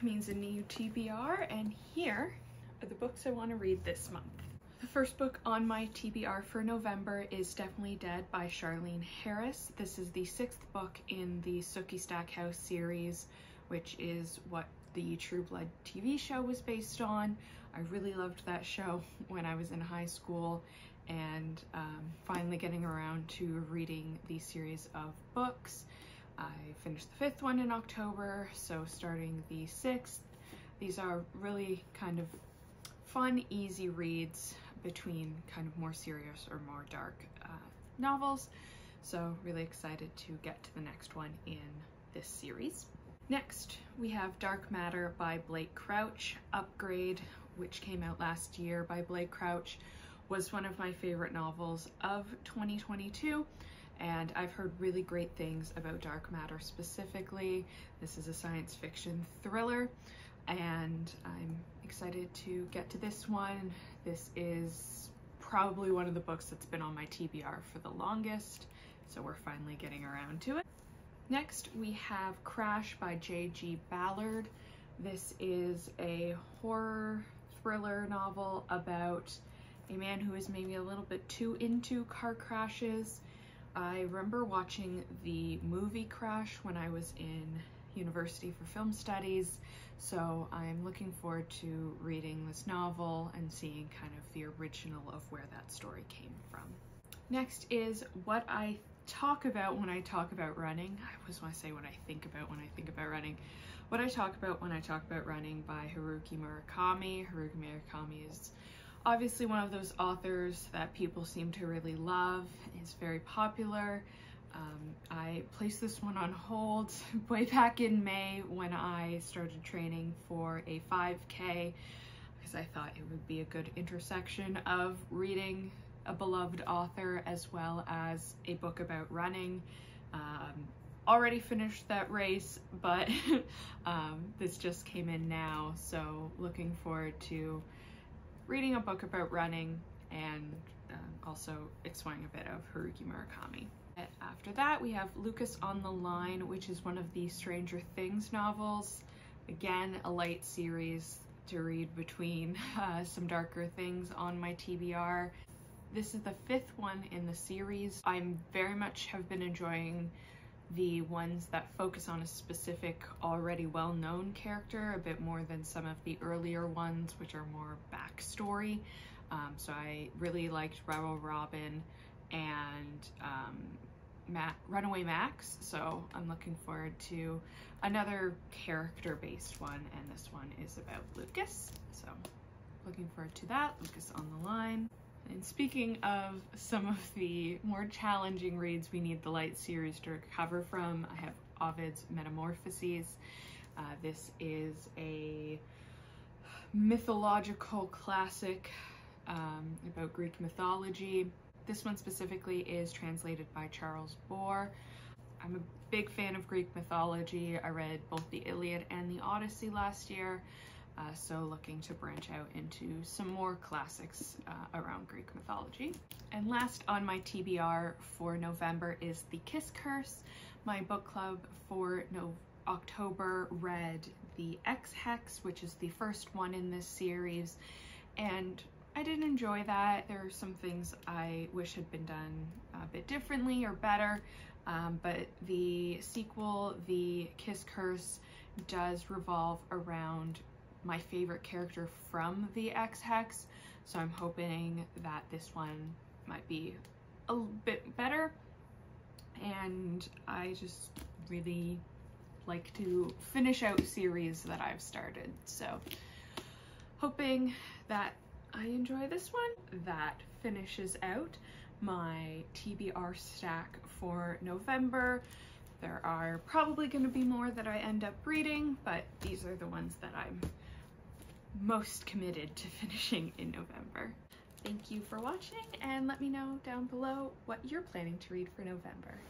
means a new TBR, and here are the books I want to read this month. The first book on my TBR for November is Definitely Dead by Charlene Harris. This is the 6th book in the Sookie Stackhouse series, which is what the True Blood TV show was based on. I really loved that show when I was in high school, and finally getting around to reading the series of books. I finished the 5th one in October, so starting the 6th. These are really kind of fun, easy reads between kind of more serious or more dark novels. So really excited to get to the next one in this series. Next, we have Dark Matter by Blake Crouch. Upgrade, which came out last year by Blake Crouch, was one of my favorite novels of 2022. And I've heard really great things about Dark Matter specifically. This is a science fiction thriller, and I'm excited to get to this one. This is probably one of the books that's been on my TBR for the longest, so we're finally getting around to it. Next, we have Crash by J.G. Ballard. This is a horror thriller novel about a man who is maybe a little bit too into car crashes. I remember watching the movie Crash when I was in university for film studies, so I'm looking forward to reading this novel and seeing kind of the original of where that story came from. Next is What I Talk About When I Talk About Running. I always want to say what I think about when I think about running. What I Talk About When I Talk About Running by Haruki Murakami. Haruki Murakami is obviously one of those authors that people seem to really love. It's very popular. I placed this one on hold way back in May when I started training for a 5K, because I thought it would be a good intersection of reading a beloved author as well as a book about running. Already finished that race, but this just came in now, so looking forward to reading a book about running and also exploring a bit of Haruki Murakami. After that, we have Lucas on the Line, which is one of the Stranger Things novels. Again, a light series to read between some darker things on my TBR. This is the 5th one in the series. I'm very much have been enjoying the ones that focus on a specific already well-known character a bit more than some of the earlier ones, which are more backstory. So I really liked Rebel Robin and Runaway Max, so I'm looking forward to another character-based one, and this one is about Lucas, so looking forward to that. Lucas on the Line. And speaking of some of the more challenging reads we need the light series to recover from, I have Ovid's Metamorphoses. This is a mythological classic about Greek mythology. This one specifically is translated by Charles Bohr. I'm a big fan of Greek mythology. I read both the Iliad and the Odyssey last year. So looking to branch out into some more classics around Greek mythology. And last on my TBR for November is The Kiss Curse. My book club for October read The X-Hex, which is the first one in this series, and I did enjoy that. There are some things I wish had been done a bit differently or better, but the sequel, The Kiss Curse, does revolve around my favorite character from the X-Hex, so I'm hoping that this one might be a bit better, and I just really like to finish out series that I've started, so hoping that I enjoy this one. That finishes out my TBR stack for November. There are probably going to be more that I end up reading, but these are the ones that I'm most committed to finishing in November. Thank you for watching, and let me know down below what you're planning to read for November.